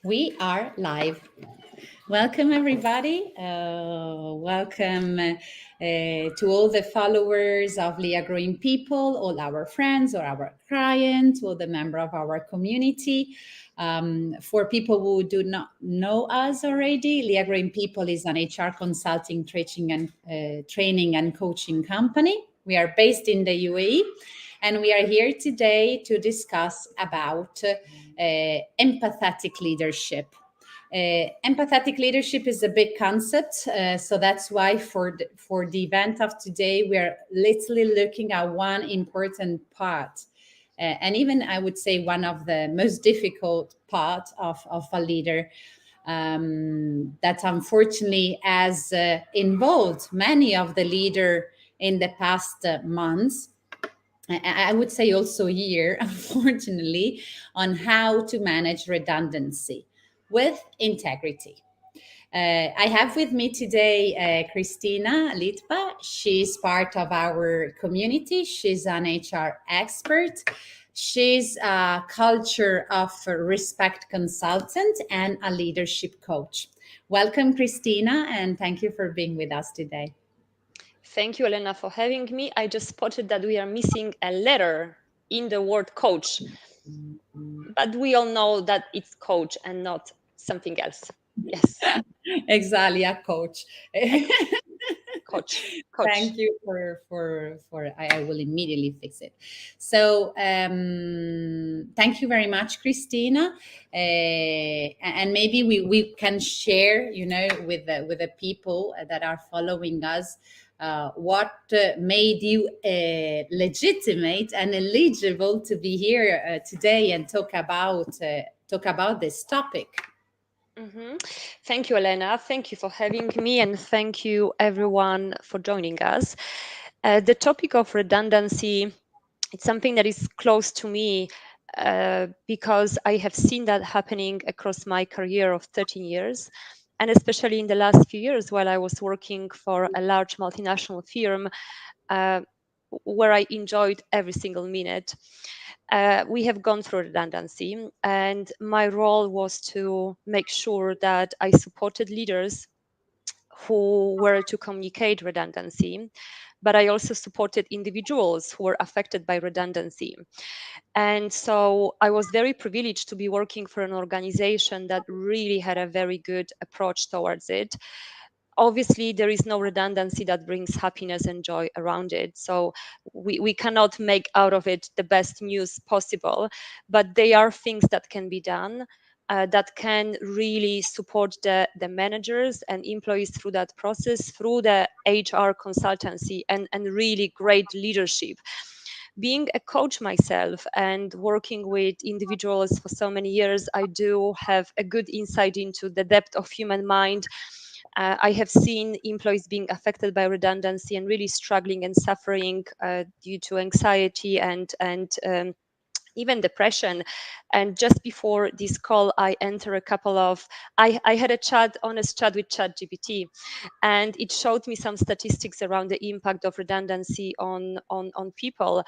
We are live. Welcome, everybody. Welcome to all the followers of Leah Growing People, all our friends or our clients, all the member of our community. For people who do not know us already, Leah Growing People is an HR consulting, training and coaching company. We are based in the UAE, and we are here today to discuss about empathetic leadership. Empathetic leadership is a big concept, so that's why for the event of today, we are literally looking at one important part, and even I would say one of the most difficult part of a leader, that unfortunately has involved many of the leader in the past months. I would say also here, unfortunately, on how to manage redundancy with integrity. I have with me today Christina Litva. She's part of our community. She's an HR expert. She's a culture of respect consultant and a leadership coach. Welcome, Christina, and thank you for being with us today. Thank you, Elena, for having me. I just spotted that we are missing a letter in the word coach, but we all know that it's coach and not something else. Yes. Exactly, a coach. Coach. Thank you for I will immediately fix it. So thank you very much, Christina. And maybe we can share, with the people that are following us, what made you legitimate and eligible to be here today and talk about this topic. Thank you, Elena. Thank you for having me, and thank you, everyone, for joining us. The topic of redundancy, it's something that is close to me because I have seen that happening across my career of 13 years. And especially in the last few years, while I was working for a large multinational firm, uh, where I enjoyed every single minute. We have gone through redundancy, and my role was to make sure that I supported leaders who were to communicate redundancy, but I also supported individuals who were affected by redundancy. And so I was very privileged to be working for an organization that really had a very good approach towards it. Obviously, there is no redundancy that brings happiness and joy around it. So we cannot make out of it the best news possible, but there are things that can be done. That can really support the managers and employees through that process, through the HR consultancy and really great leadership. Being a coach myself and working with individuals for so many years, I do have a good insight into the depth of human mind. I have seen employees being affected by redundancy and really struggling and suffering due to anxiety and even depression. And just before this call, I enter a couple of, I had a honest chat with ChatGPT, and it showed me some statistics around the impact of redundancy on people.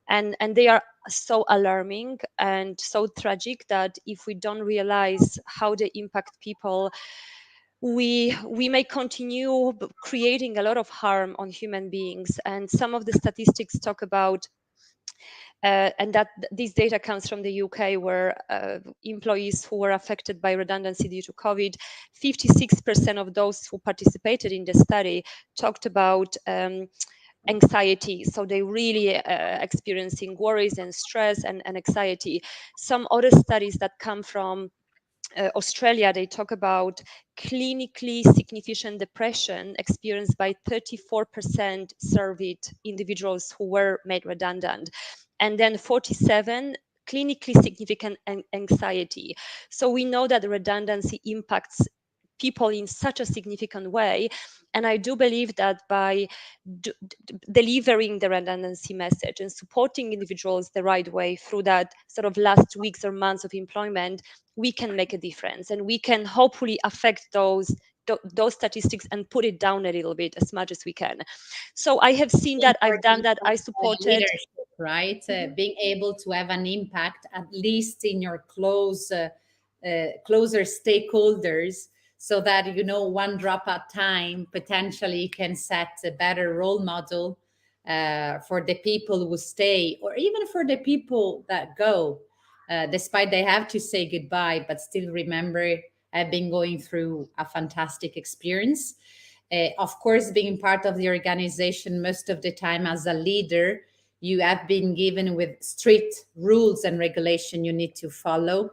And they are so alarming and so tragic that if we don't realize how they impact people, we may continue creating a lot of harm on human beings. And some of the statistics talk about and that this data comes from the UK, where employees who were affected by redundancy due to COVID, 56% of those who participated in the study talked about anxiety. So they really experiencing worries and stress and anxiety. Some other studies that come from Australia, they talk about clinically significant depression experienced by 34% surveyed individuals who were made redundant, and then 47 clinically significant anxiety. So we know that redundancy impacts people in such a significant way. And I do believe that by delivering the redundancy message and supporting individuals the right way through that sort of last weeks or months of employment, we can make a difference, and we can hopefully affect those statistics and put it down a little bit as much as we can. So I have seen that, I've done that, I supported. Leadership, right? Mhm. Being able to have an impact, at least in your close closer stakeholders, so that, one drop at time potentially can set a better role model for the people who stay, or even for the people that go, despite they have to say goodbye, but still remember I've been going through a fantastic experience. Of course, being part of the organization most of the time as a leader, you have been given with strict rules and regulation you need to follow,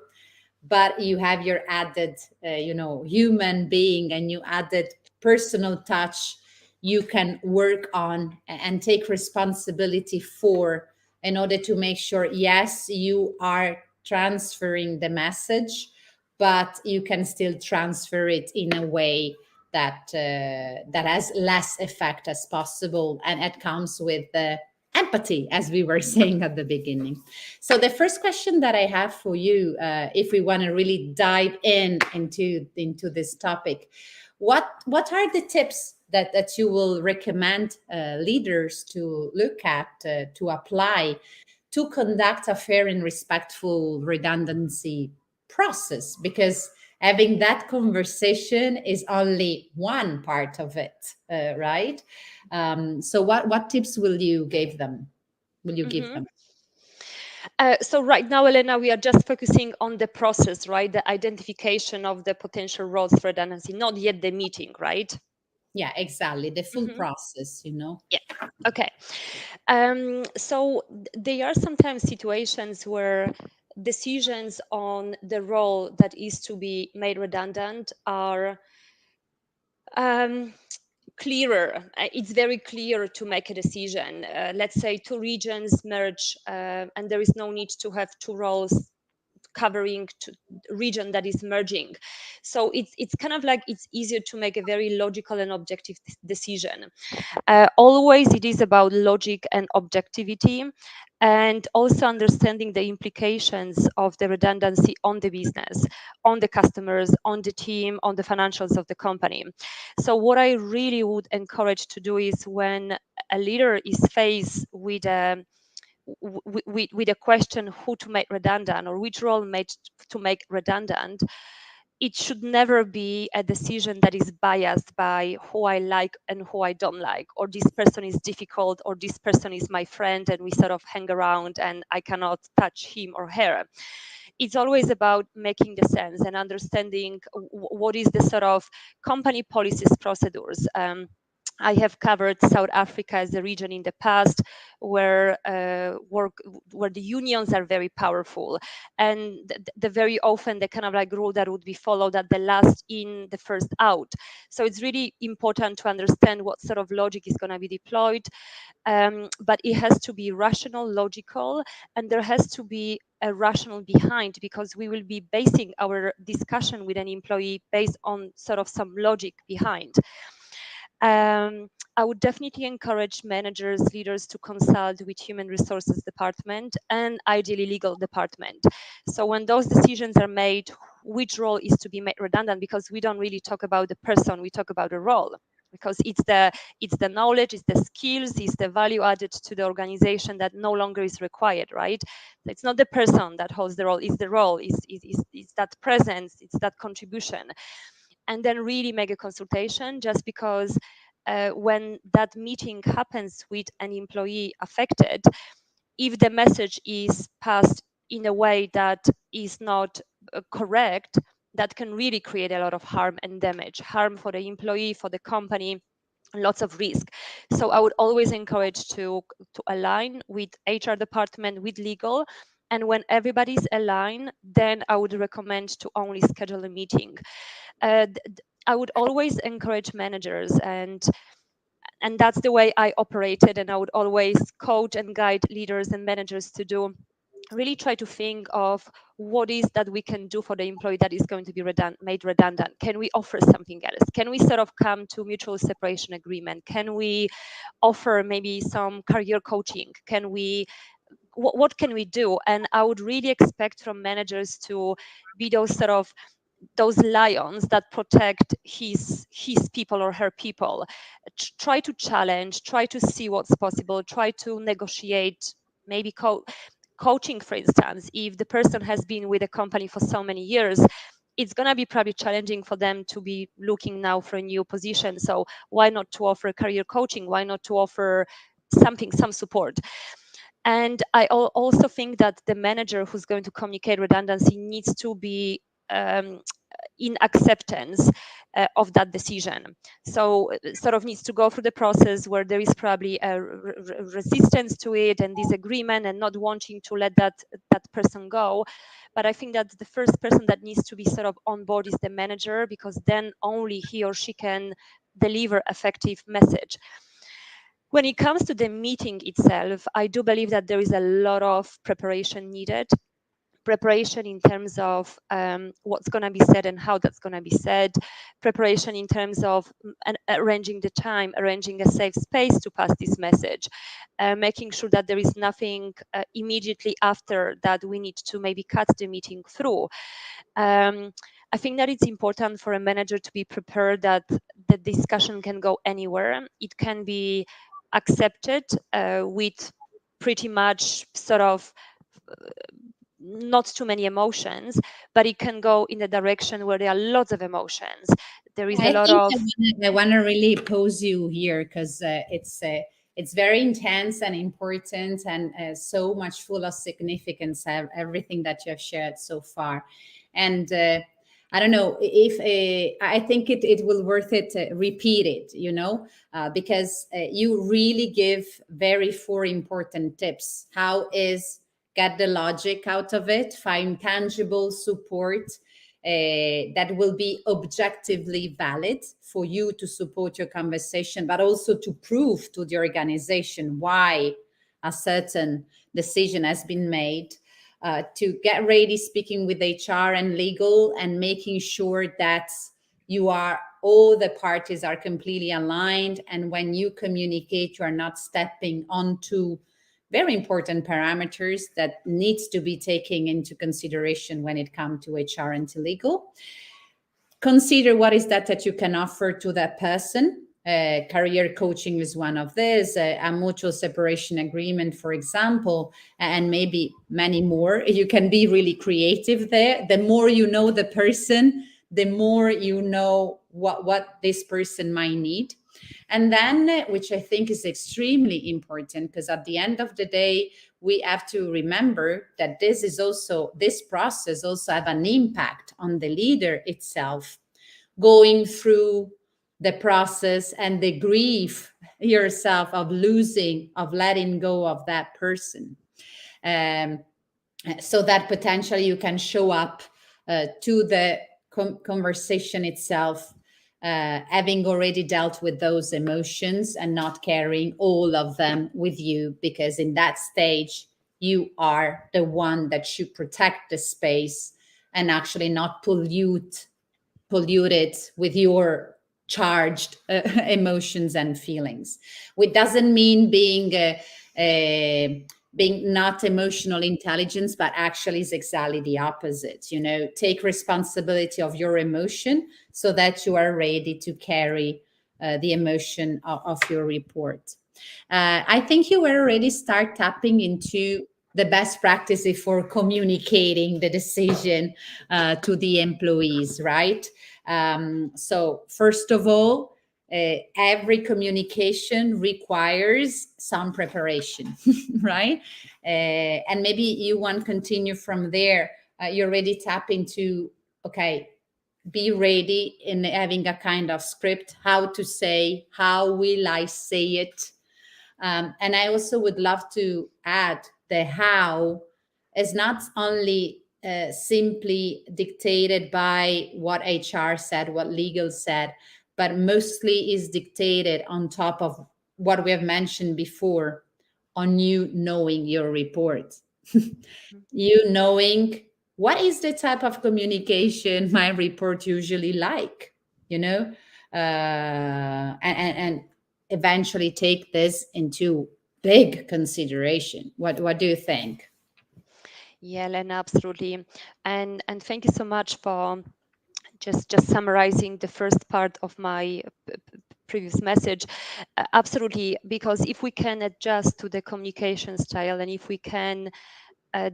but you have your added human being, and you added personal touch you can work on and take responsibility for, in order to make sure, yes, you are transferring the message, but you can still transfer it in a way that has less effect as possible, and it comes with empathy, as we were saying at the beginning. So the first question that I have for you, if we want to really dive into this topic, what are the tips that you will recommend leaders to look at, to apply, to conduct a fair and respectful redundancy process? Because having that conversation is only one part of it, right? So what tips will you give them? Will you give Mhm. them? So right now, Elena, we are just focusing on the process, right? The identification of the potential roles for redundancy, not yet the meeting, right? Yeah, exactly. The full Mhm. process. Yeah. Okay. So there are sometimes situations where decisions on the role that is to be made redundant are um, clearer. It's very clear to make a decision. Let's say two regions merge, and there is no need to have two roles covering to region that is merging. So it's kind of like it's easier to make a very logical and objective decision. Always it is about logic and objectivity, and also understanding the implications of the redundancy on the business, on the customers, on the team, on the financials of the company. So what I really would encourage to do is, when a leader is faced with a with a question who to make redundant or which role made to make redundant, it should never be a decision that is biased by who I like and who I don't like, or this person is difficult, or this person is my friend and we sort of hang around and I cannot touch him or her. It's always about making the sense and understanding what is the sort of company policies, procedures. I have covered South Africa as a region in the past, where where the unions are very powerful, and the very often the kind of like rule that would be followed at the last in, the first out. So it's really important to understand what sort of logic is going to be deployed, but it has to be rational, logical, and there has to be a rational behind, because we will be basing our discussion with an employee based on sort of some logic behind. um, I would definitely encourage managers, leaders to consult with human resources department and ideally legal department. So when those decisions are made, which role is to be made redundant, because we don't really talk about the person, we talk about the role, because it's the knowledge, it's the skills, it's the value added to the organization that no longer is required, right? So it's not the person that holds the role, it's the role, is that presence, it's that contribution. And then really make a consultation, just because when that meeting happens with an employee affected, if the message is passed in a way that is not correct, that can really create a lot of harm and damage, harm for the employee, for the company, lots of risk. So I would always encourage to align with HR department, with legal, and when everybody's aligned, then I would recommend to only schedule a meeting. I would always encourage managers, and that's the way I operated, and I would always coach and guide leaders and managers to do. Really try to think of what is that we can do for the employee that is going to be made redundant. Can we offer something else? Can we sort of come to mutual separation agreement? Can we offer maybe some career coaching? Can we what can we do? And I would really expect from managers to be those sort of those lions that protect his people or her people. Try to challenge, try to see what's possible, try to negotiate, maybe coaching, for instance, if the person has been with a company for so many years, it's going to be probably challenging for them to be looking now for a new position. So why not to offer career coaching? Why not to offer something, some support? And I also think that the manager who's going to communicate redundancy needs to be um, in acceptance of that decision. So sort of needs to go through the process where there is probably a resistance to it and disagreement and not wanting to let that person go. But I think that the first person that needs to be sort of on board is the manager, because then only he or she can deliver effective message. When it comes to the meeting itself, I do believe that there is a lot of preparation needed. Preparation in terms of what's going to be said and how that's going to be said. Preparation in terms of arranging the time, arranging a safe space to pass this message, making sure that there is nothing immediately after that we need to maybe cut the meeting through. I think that it's important for a manager to be prepared that the discussion can go anywhere. It can be accepted with pretty much sort of not too many emotions, but it can go in a direction where there are lots of emotions. There is a I lot think of I want to really pose you here because it's very intense and important and so much full of significance. Everything that you have shared so far, and I don't know if I think it will worth it to repeat it. Because you really give very four important tips. How is get the logic out of it, find tangible support that will be objectively valid for you to support your conversation, but also to prove to the organization why a certain decision has been made. To get ready speaking with HR and legal and making sure that you are all the parties are completely aligned, and when you communicate you are not stepping onto very important parameters that needs to be taken into consideration when it comes to HR and to legal. Consider what is that you can offer to that person. Career coaching is one of this, a mutual separation agreement, for example, and maybe many more. You can be really creative there. The more you know the person, the more you know what this person might need. And then, which I think is extremely important, because at the end of the day, we have to remember that this process also have an impact on the leader itself, going through the process and the grief yourself of losing, of letting go of that person. Um, so that potentially you can show up to the conversation itself having already dealt with those emotions and not carrying all of them with you, because in that stage you are the one that should protect the space and actually not pollute it with your charged emotions and feelings. Which doesn't mean being not emotional intelligence, but actually is exactly the opposite. Take responsibility of your emotion so that you are ready to carry the emotion of your report. I think you already start tapping into the best practices for communicating the decision to the employees, right? So first of all, every communication requires some preparation, right? And maybe you want to continue from there. You already tap into, okay, be ready in having a kind of script, how to say, how will I say it? And I also would love to add the how is not only simply dictated by what HR said, what legal said, but mostly is dictated on top of what we have mentioned before, on you knowing your report. You knowing what is the type of communication my report usually like, and eventually take this into big consideration. What do you think? yeah, Lena, absolutely. And thank you so much for just summarizing the first part of my previous message. Absolutely, because if we can adjust to the communication style, and if we can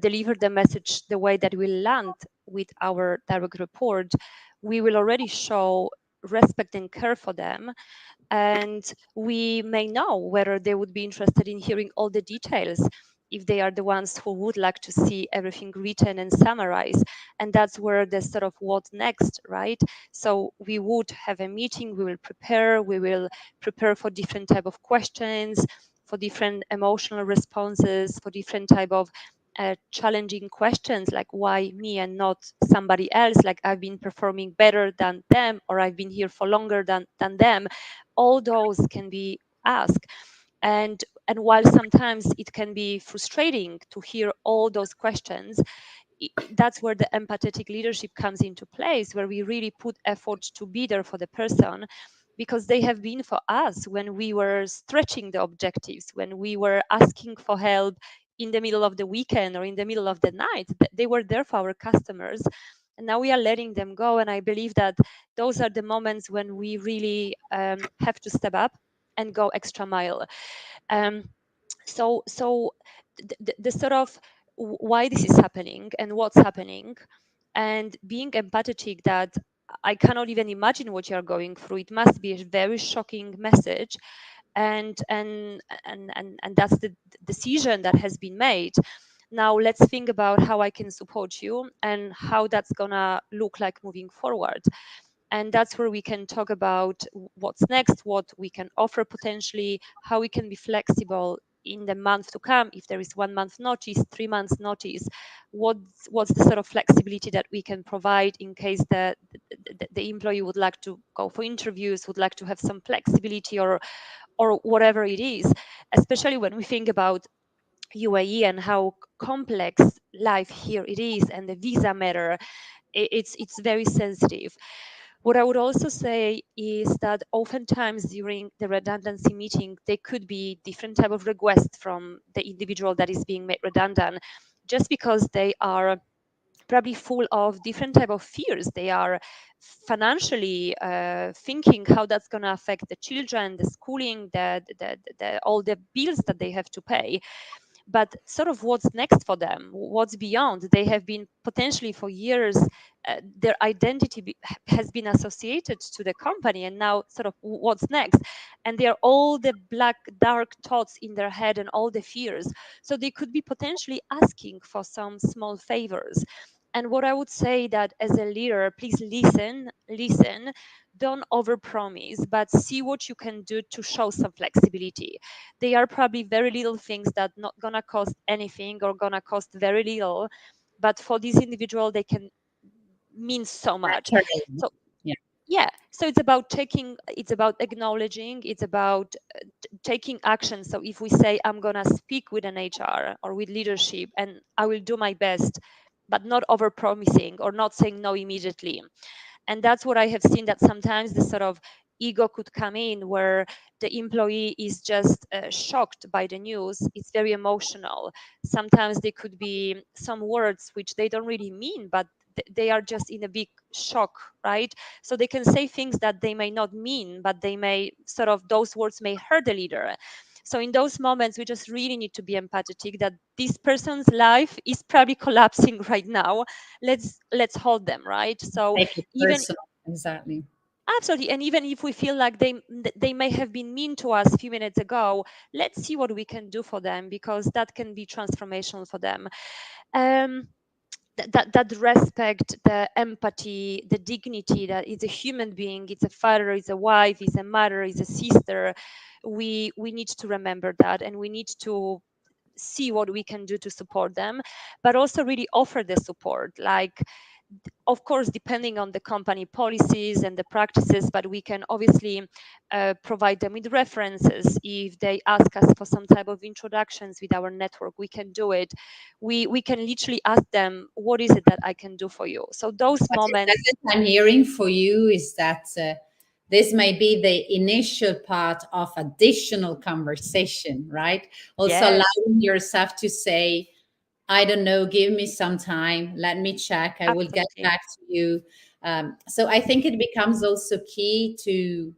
deliver the message the way that we land with our direct report, we will already show respect and care for them, and we may know whether they would be interested in hearing all the details, if they are the ones who would like to see everything written and summarized. And that's where the sort of what next, right? So we would have a meeting, we will prepare for different type of questions, for different emotional responses, for different type of challenging questions, like why me and not somebody else, like I've been performing better than them, or I've been here for longer than them. All those can be asked. And while sometimes it can be frustrating to hear all those questions, that's where the empathetic leadership comes into place, where we really put effort to be there for the person, because they have been for us when we were stretching the objectives, when we were asking for help in the middle of the weekend or in the middle of the night. They were there for our customers, and now we are letting them go. And I believe that those are the moments when we really have to step up and go extra mile. um, so the sort of why this is happening and what's happening, and being empathetic, that I cannot even imagine what you're going through. It must be a very shocking message, and that's the decision that has been made. Now let's think about how I can support you and how that's gonna look like moving forward. And that's where we can talk about what's next, what we can offer potentially, how we can be flexible in the month to come. If there is 1 month notice, 3 months notice, what's the sort of flexibility that we can provide in case the employee would like to go for interviews, would like to have some flexibility, or whatever it is, especially when we think about UAE and how complex life here it is, and the visa matter. It's very sensitive. What I would also say is that oftentimes during the redundancy meeting, there could be different type of requests from the individual that is being made redundant, just because they are probably full of different type of fears. They are financially thinking how that's going to affect the children, the schooling, all the bills that they have to pay. But sort of what's next for them, what's beyond. They have been potentially for years, their identity has been associated to the company, and now sort of what's next. And they're all the black dark thoughts in their head and all the fears. So they could be potentially asking for some small favors. And what I would say, that as a leader, please listen, don't overpromise, but see what you can do to show some flexibility. They are probably very little things that not gonna cost anything or gonna cost very little, but for this individual they can mean so much. Naturally. So Yeah. yeah, so it's about it's about acknowledging, it's about taking action. So if we say I'm gonna speak with an HR or with leadership and I will do my best, but not over promising or not saying no immediately. And that's what I have seen, that sometimes the sort of ego could come in, where the employee is just shocked by the news. It's very emotional. Sometimes there could be some words which they don't really mean, but they are just in a big shock, right? So they can say things that they may not mean, but they may sort of, those words may hurt the leader. So in those moments, we just really need to be empathetic, that this person's life is probably collapsing right now. Let's hold them, right? So Take it even personal. Exactly. absolutely, and even if we feel like they may have been mean to us a few minutes ago, let's see what we can do for them, because that can be transformational for them. um that respect, the empathy, the dignity, that is a human being, it's a father, it's a wife, it's a mother, it's a sister. We need to remember that, and we need to see what we can do to support them, but also really offer the support. Like, of course, depending on the company policies and the practices, but we can obviously provide them with references. If they ask us for some type of introductions with our network, we can do it. We can literally ask them, what is it that I can do for you? So those What the moments. message I'm hearing for you is that this may be the initial part of additional conversation, right? Also Yes, allowing yourself to say, I don't know, give me some time, let me check, I will get absolutely. back to you. So I think it becomes also key to,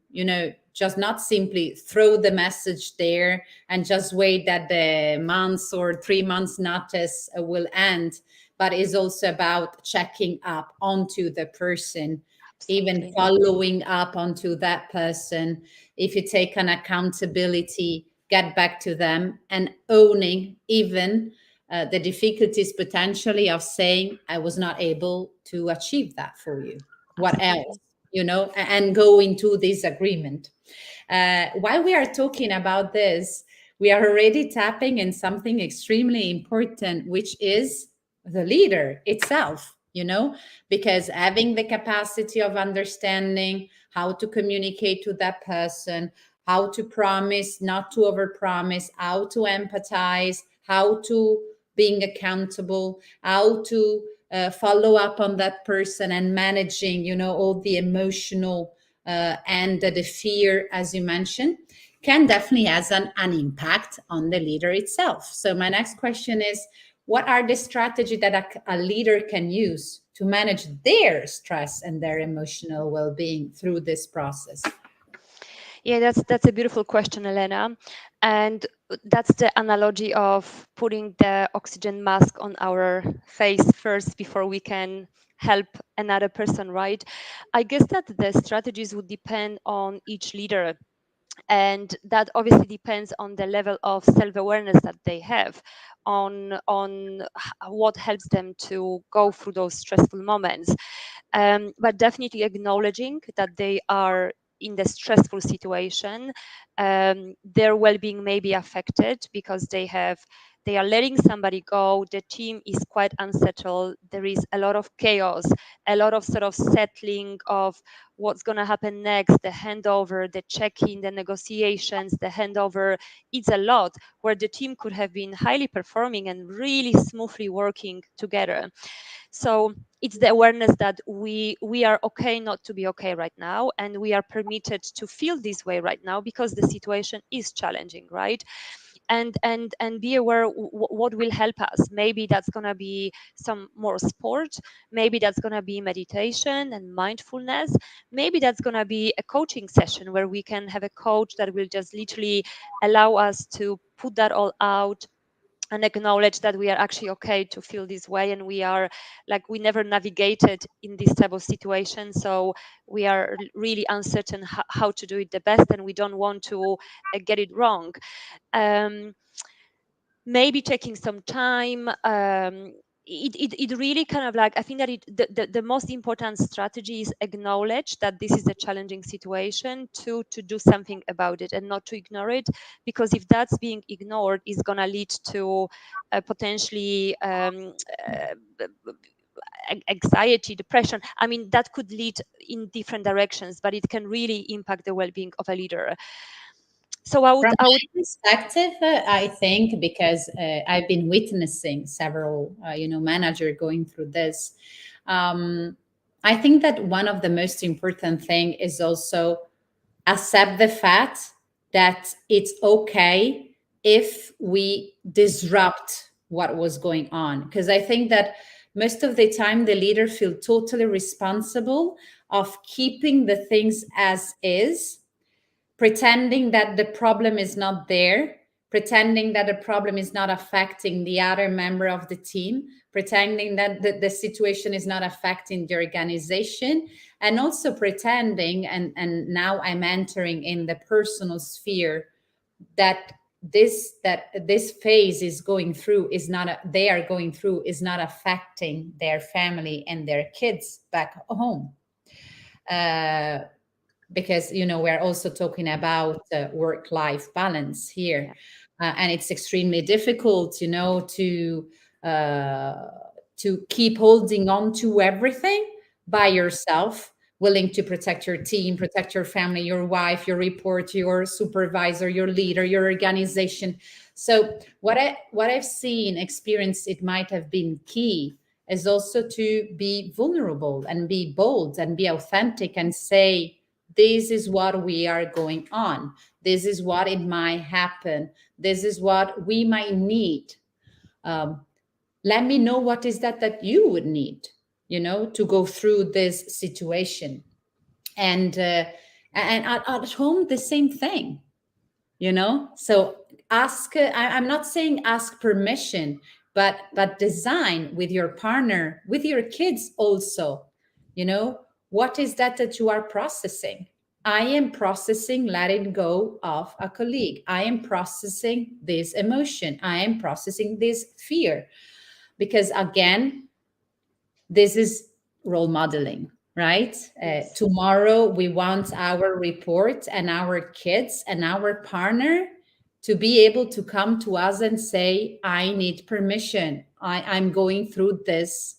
just not simply throw the message there and just wait that the months or 3 months notice will end, but is also about checking up onto the person, even Absolutely. following up onto that person. If you take an accountability, get back to them and owning even the difficulties potentially of saying, I was not able to achieve that for you. What else? Absolutely. And go into this agreement. While we are talking about this, we are already tapping in something extremely important, which is the leader itself, because having the capacity of understanding how to communicate to that person, how to promise, not to overpromise, how to empathize, how to being accountable, how to follow up on that person and managing, all the emotional and the fear, as you mentioned, can definitely has an impact on the leader itself. So my next question is, what are the strategies that a leader can use to manage their stress and their emotional well-being through this process? Yeah, that's a beautiful question, Elena. And that's the analogy of putting the oxygen mask on our face first before we can help another person, right? I guess that the strategies would depend on each leader, and that obviously depends on the level of self-awareness that they have, what helps them to go through those stressful moments. But definitely acknowledging that they are in the stressful situation, their well-being may be affected because they are letting somebody go, the team is quite unsettled, there is a lot of chaos, a lot of sort of settling of what's going to happen next, the handover, the check-in, the negotiations, the handover. It's a lot where the team could have been highly performing and really smoothly working together. So it's the awareness that we are okay not to be okay right now, and we are permitted to feel this way right now because the situation is challenging, right? And be aware what will help us. Maybe that's going to be some more sport, maybe that's going to be meditation and mindfulness, maybe that's going to be a coaching session where we can have a coach that will just literally allow us to put that all out and acknowledge that we are actually okay to feel this way, and we are like, we never navigated in this type of situation, so we are really uncertain how to do it the best, and we don't want to get it wrong. um, Maybe taking some time. It really kind of like, I think that the most important strategy is acknowledge that this is a challenging situation, to do something about it and not to ignore it, because if that's being ignored, is going to lead to potentially anxiety, depression. I mean, that could lead in different directions, but it can really impact the well-being of a leader. So From I would my perspective, I think because I've been witnessing several, manager going through this. Um, I think that one of the most important thing is also accept the fact that it's okay if we disrupt what was going on, because I think that most of the time the leader feel totally responsible of keeping the things as is, pretending that the problem is not there, pretending that the problem is not affecting the other member of the team, pretending that the situation is not affecting the organization, and also pretending, and now I'm entering in the personal sphere, that this phase is going through is not they are going through is not affecting their family and their kids back home. uh, because we're also talking about work life balance here, yeah. and it's extremely difficult uh, to keep holding on to everything by yourself, willing to protect your team, protect your family, your wife, your report, your supervisor, your leader, your organization. So what I've seen, experienced, it might have been key is also to be vulnerable and be bold and be authentic and say, this is what we are going on, this is what it might happen, this is what we might need. um, Let me know what is that you would need, to go through this situation. And And at home, the same thing, so ask, I'm not saying ask permission, but design with your partner, with your kids also. What is that you are processing? I am processing letting go of a colleague. I am processing this emotion. I am processing this fear. Because again, this is role modeling, right? Yes. Tomorrow, we want our report and our kids and our partner to be able to come to us and say, I need permission. I'm going through this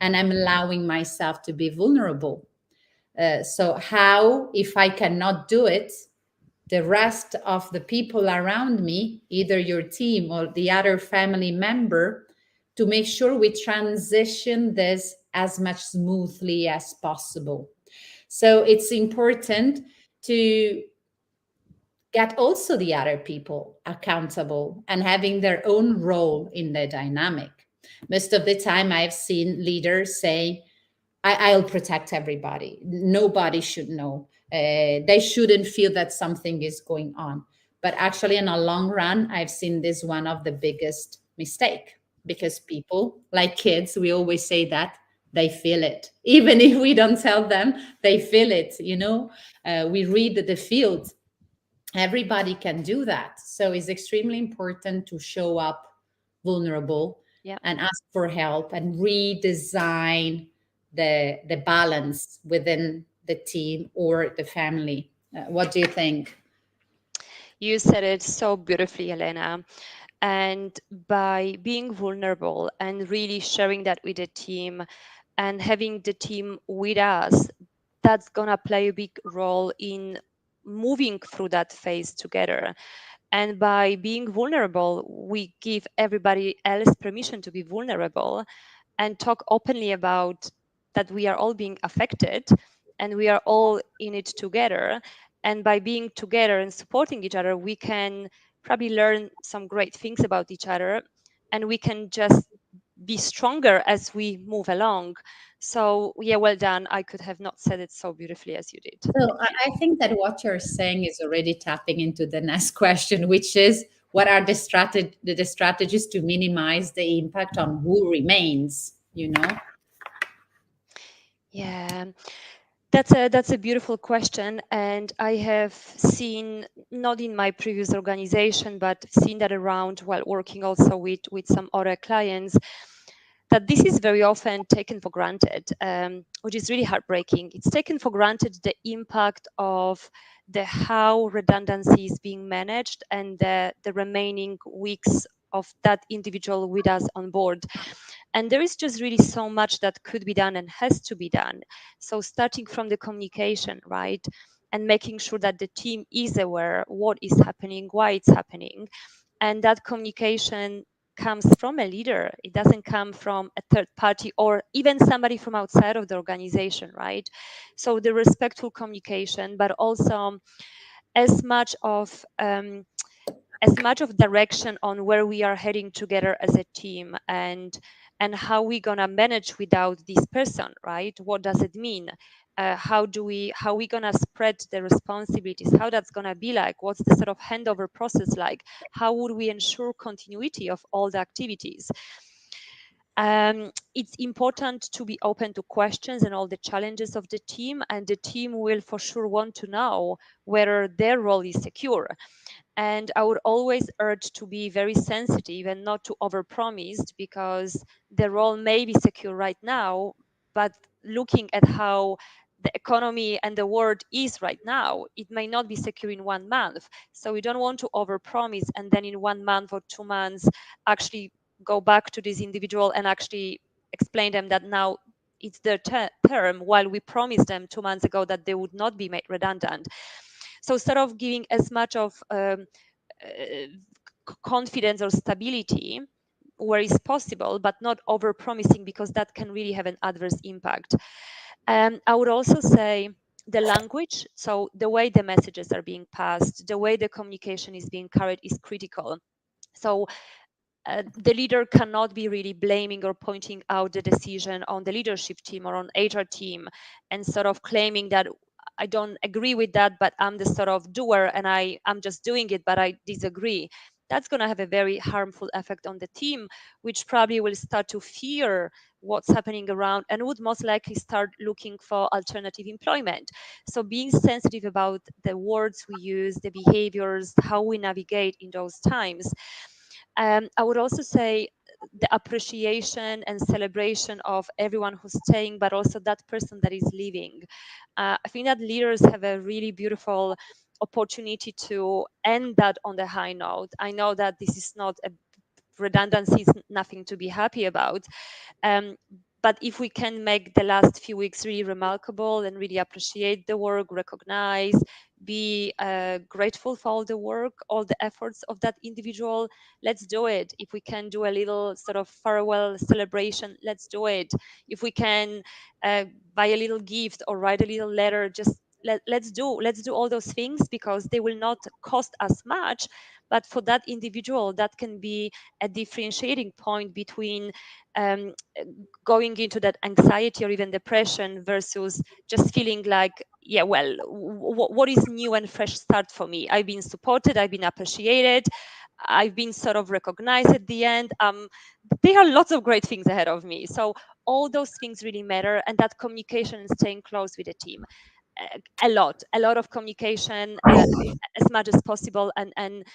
and I'm allowing myself to be vulnerable. So, how, if I cannot do it, the rest of the people around me, either your team or the other family member, to make sure we transition this as much smoothly as possible. So it's important to get also the other people accountable and having their own role in the dynamic. Most of the time, I've seen leaders say, I'll protect everybody. Nobody should know. They shouldn't feel that something is going on. But actually, in a long run, I've seen this one of the biggest mistake, because people, like kids, we always say that they feel it. Even if we don't tell them, they feel it. We read the field. Everybody can do that. So it's extremely important to show up vulnerable Yeah. and ask for help and redesign the balance within the team or the family. What do you think? You said it so beautifully, Elena. And by being vulnerable and really sharing that with the team and having the team with us, that's going to play a big role in moving through that phase together. And by being vulnerable, we give everybody else permission to be vulnerable and talk openly about that we are all being affected and we are all in it together. And by being together and supporting each other, we can probably learn some great things about each other, and we can just be stronger as we move along. So, yeah, well done. I could have not said it so beautifully as you did. So Thank you. I think that what you're saying is already tapping into the next question, which is, what are the strategies to minimize the impact on who remains? Yeah. That's a beautiful question, and I have seen, not in my previous organization, but seen that around while working also with some other clients, that this is very often taken for granted, which is really heartbreaking. It's taken for granted the impact of the how redundancy is being managed and the remaining weeks of that individual with us on board. And there is just really so much that could be done and has to be done. So starting from the communication, right? And making sure that the team is aware what is happening, why it's happening. And that communication comes from a leader. It doesn't come from a third party or even somebody from outside of the organization, right? So the respectful communication, but also as much of direction on where we are heading together as a team, and how we gonna manage without this person, right? What does it mean? How we gonna spread the responsibilities? How that's gonna be like? What's the sort of handover process like? How would we ensure continuity of all the activities? It's important to be open to questions and all the challenges of the team, and the team will for sure want to know whether their role is secure. And I would always urge to be very sensitive and not to overpromise, because the role may be secure right now, but looking at how the economy and the world is right now, it may not be secure in 1 month. So we don't want to overpromise and then in 1 month or 2 months actually go back to this individual and actually explain them that now it's their term, while we promised them 2 months ago that they would not be made redundant. So instead of giving as much of confidence or stability where is possible, but not over promising, because that can really have an adverse impact. I would also say the language, so the way the messages are being passed, the way the communication is being carried is critical. So the leader cannot be really blaming or pointing out the decision on the leadership team or on HR team and sort of claiming that I don't agree with that, but I'm the sort of doer and I'm just doing it, but I disagree. That's going to have a very harmful effect on the team, which probably will start to fear what's happening around and would most likely start looking for alternative employment. So being sensitive about the words we use, the behaviors, how we navigate in those times. I would also say the appreciation and celebration of everyone who's staying, but also that person that is leaving. I think that leaders have a really beautiful opportunity to end that on the high note. I know that this is not a redundancy, is nothing to be happy about, um, but if we can make the last few weeks really remarkable and really appreciate the work, recognize, be grateful for all the work, all the efforts of that individual, let's do it. If we can do a little sort of farewell celebration, let's do it. If we can buy a little gift or write a little letter, just let's do all those things, because they will not cost us much, but for that individual that can be a differentiating point between um, going into that anxiety or even depression versus just feeling like, yeah, well, what is new and fresh start for me? I've been supported, I've been appreciated, I've been sort of recognized at the end. There are lots of great things ahead of me. So all those things really matter, and that communication and staying close with the team. A lot of communication, as much as possible, and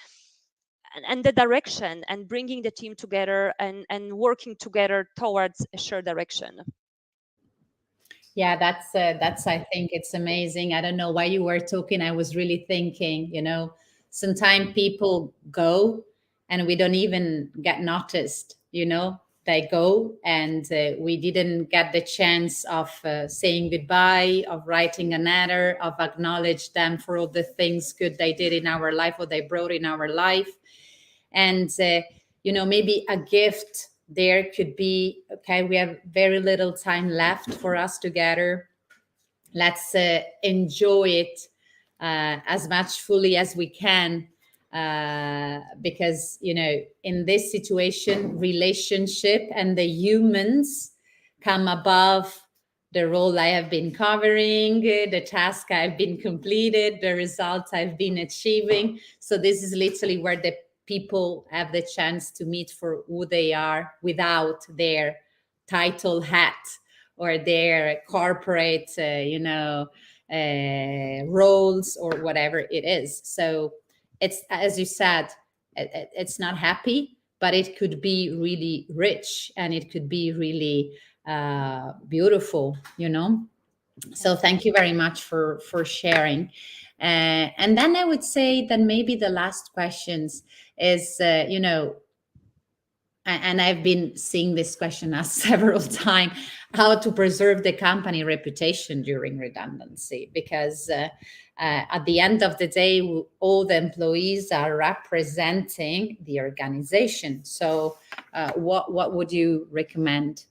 the direction, and bringing the team together and working together towards a shared direction. Yeah, that's I think it's amazing. I don't know why you were talking. I was really thinking, sometimes people go and we don't even get noticed, They go and we didn't get the chance of saying goodbye, of writing a letter, of acknowledge them for all the things good they did in our life, what they brought in our life. And maybe a gift there could be, okay, we have very little time left for us together. Let's enjoy it as much fully as we can, because in this situation, relationship and the humans come above the role I have been covering, the task I've been completed, the results I've been achieving. So this is literally where the people have the chance to meet for who they are without their title hat or their corporate, roles or whatever it is. So it's, as you said, it's not happy, but it could be really rich and it could be really beautiful. So Yes. thank you very much for sharing. And then I would say that maybe the last questions is, and I've been seeing this question asked several times, how to preserve the company reputation during redundancy, because at the end of the day, all the employees are representing the organization. So what would you recommend?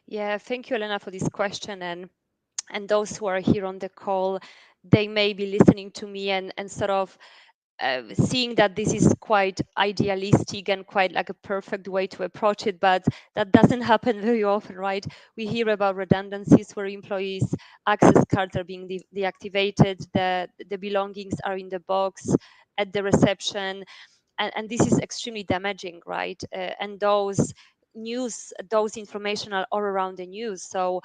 Yeah, thank you, Elena, for this question. And those who are here on the call, they may be listening to me and sort of seeing that this is quite idealistic and quite like a perfect way to approach it, but that doesn't happen very often, right? We hear about redundancies where employees' access cards are being deactivated, the belongings are in the box at the reception, and this is extremely damaging, right? And those information are all around the news. So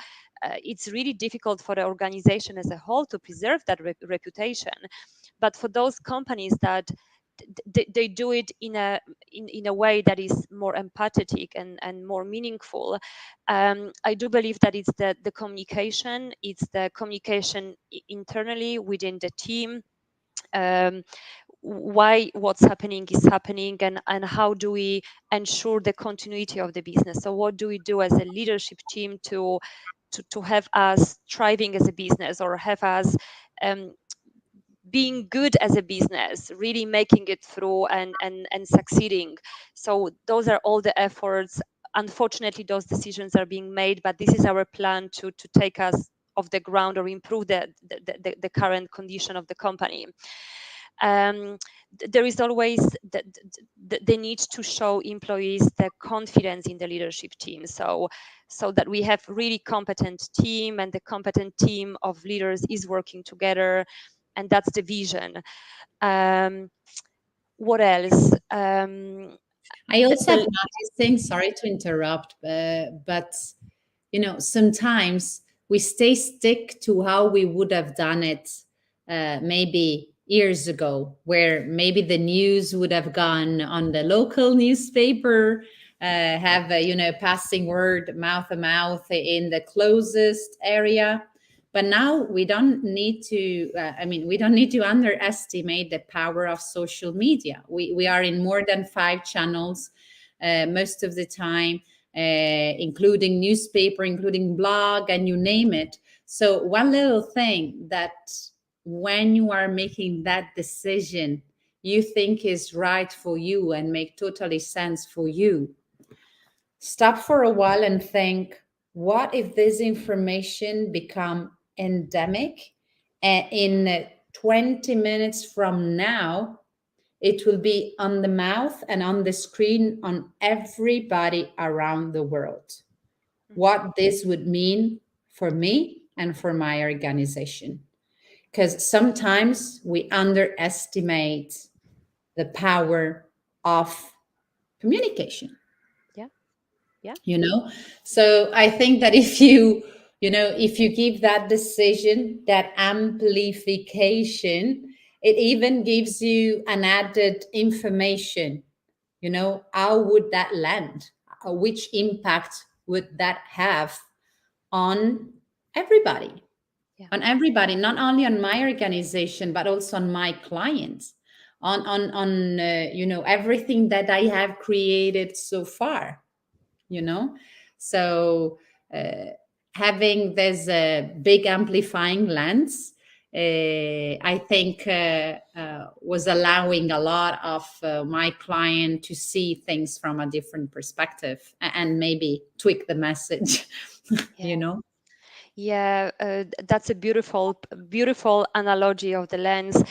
it's really difficult for the organization as a whole to preserve that reputation. But for those companies that they do it in a way that is more empathetic and more meaningful, I do believe that it's the communication internally within the team, um, why what's happening is happening, and how do we ensure the continuity of the business. So what do we do as a leadership team to have us thriving as a business, or have us um, being good as a business, really making it through and succeeding. So those are all the efforts. Unfortunately, those decisions are being made, but this is our plan to take us off the ground or improve the current condition of the company. um, there is always the need to show employees the confidence in the leadership team, so that we have really competent team, and the competent team of leaders is working together, and that's the vision. um, what else? I also have The noticing, sorry to interrupt, but sometimes we stay stick to how we would have done it maybe years ago, where maybe the news would have gone on the local newspaper, have a passing word mouth to mouth in the closest area. But now we don't need to. We don't need to underestimate the power of social media. We are in more than 5 channels most of the time, including newspaper, including blog, and you name it. So one little thing that when you are making that decision you think is right for you and make totally sense for you, stop for a while and think, what if this information become endemic, and in 20 minutes from now it will be on the mouth and on the screen on everybody around the world? What this would mean for me and for my organization. Because sometimes we underestimate the power of communication, yeah, yeah, you know? So I think that if you give that decision, that amplification, it even gives you an added information. How would that land? Which impact would that have on everybody? yeah, On everybody, not only on my organization, but also on my clients, on everything that I have created so far. you know so uh, having this big amplifying lens, I think was allowing a lot of my client to see things from a different perspective, and maybe tweak the message. you yeah. know Yeah, that's a beautiful analogy of the lens,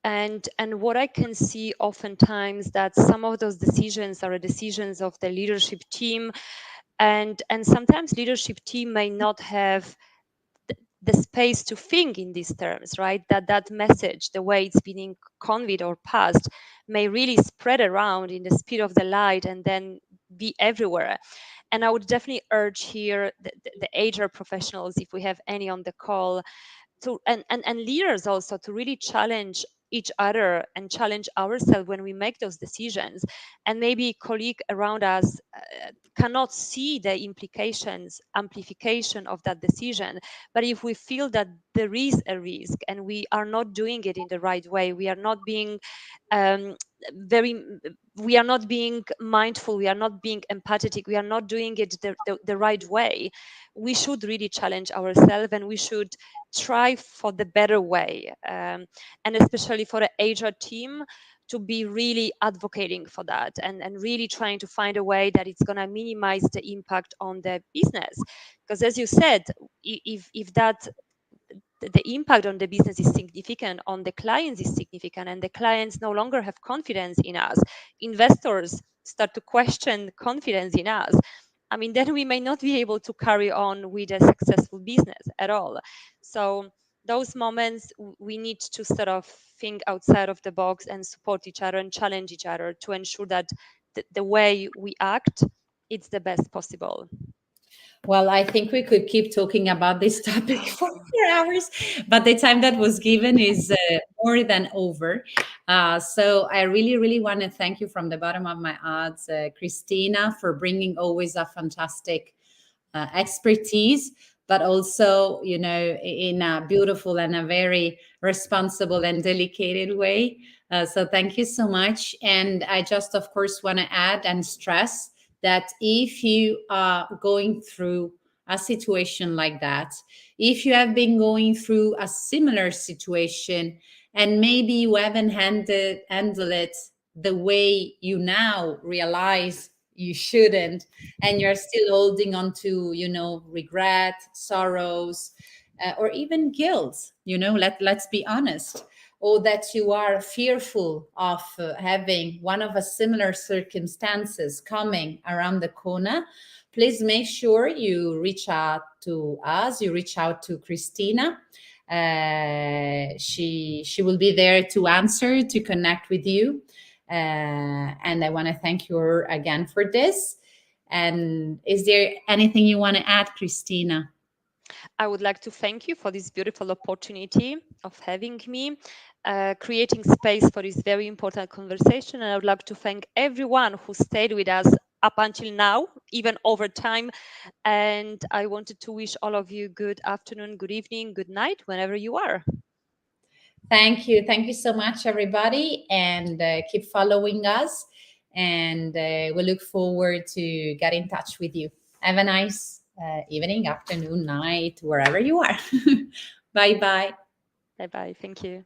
and what I can see oftentimes that some of those decisions are decisions of the leadership team, and sometimes leadership team may not have the space to think in these terms, right? That message, the way it's being conveyed or passed, may really spread around in the speed of the light and then be everywhere. And I would definitely urge here the HR professionals, if we have any on the call, to and leaders also, to really challenge each other and challenge ourselves when we make those decisions. And maybe colleague around us cannot see the implications, amplification of that decision, but if we feel that there is a risk and we are not doing it in the right way, we are not being um, very we are not being mindful, we are not being empathetic, we are not doing it the right way, we should really challenge ourselves, and we should try for the better way, and especially for the HR team to be really advocating for that, and really trying to find a way that it's going to minimize the impact on the business. Because as you said, if that the impact on the business is significant, on the clients is significant, and the clients no longer have confidence in us, investors start to question confidence in us, I mean, then we may not be able to carry on with a successful business at all. So those moments we need to sort of think outside of the box and support each other and challenge each other to ensure that the way we act, it's the best possible. Well, I think we could keep talking about this topic for 4 hours, but the time that was given is more than over. So I really, really want to thank you from the bottom of my heart, Christina, for bringing always a fantastic expertise, but also, in a beautiful and a very responsible and delicate way. So thank you so much. And I just, of course, want to add and stress that if you are going through a situation like that, if you have been going through a similar situation and maybe you haven't handled it the way you now realize you shouldn't, and you're still holding on to regret, sorrows, or even guilt, let's be honest. or that you are fearful of having one of a similar circumstances coming around the corner, please make sure you reach out to us, you reach out to Christina. She will be there to answer, to connect with you. And I want to thank you again for this. And is there anything you want to add, Christina? I would like to thank you for this beautiful opportunity of having me, creating space for this very important conversation. And I would like to thank everyone who stayed with us up until now, even over time. And I wanted to wish all of you good afternoon, good evening, good night, whenever you are. Thank you. Thank you so much, everybody. And keep following us. And we look forward to get in touch with you. Have a nice evening, afternoon, night, wherever you are. Bye bye. Bye bye. Thank you.